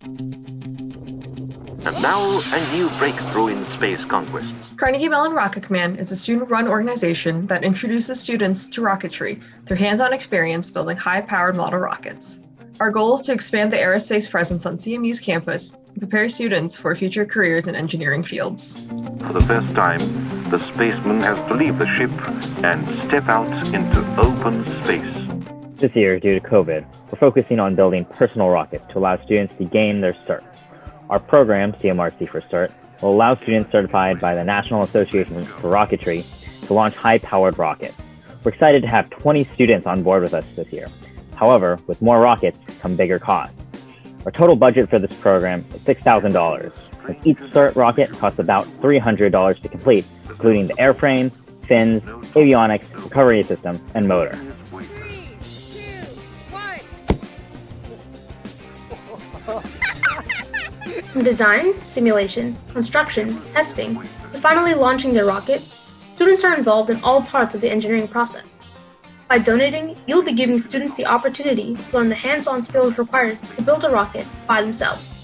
And now, a new breakthrough in space conquest. Carnegie Mellon Rocket Command is a student-run organization that introduces students to rocketry through hands-on experience building high-powered model rockets. Our goal is to expand the aerospace presence on CMU's campus and prepare students for future careers in engineering fields. For the first time, the spaceman has to leave the ship and step out into open space. This year, due to COVID, we're focusing on building personal rockets to allow students to gain their cert. Our program, CMRC for CERT, will allow students certified by the National Association for Rocketry to launch high-powered rockets. We're excited to have 20 students on board with us this year. However, with more rockets come bigger costs. Our total budget for this program is $6,000, with each CERT rocket costs about $300 to complete, including the airframe, fins, avionics, recovery system, and motor. 3, 2, 1. From design, simulation, construction, testing, to finally launching their rocket, students are involved in all parts of the engineering process. By donating, you'll be giving students the opportunity to learn the hands-on skills required to build a rocket by themselves.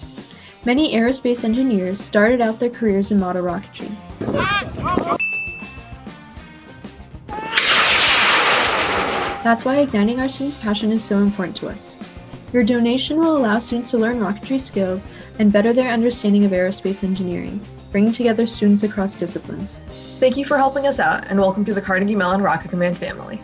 Many aerospace engineers started out their careers in model rocketry. That's why igniting our students' passion is so important to us. Your donation will allow students to learn rocketry skills and better their understanding of aerospace engineering, bringing together students across disciplines. Thank you for helping us out, and welcome to the Carnegie Mellon Rocket Command family.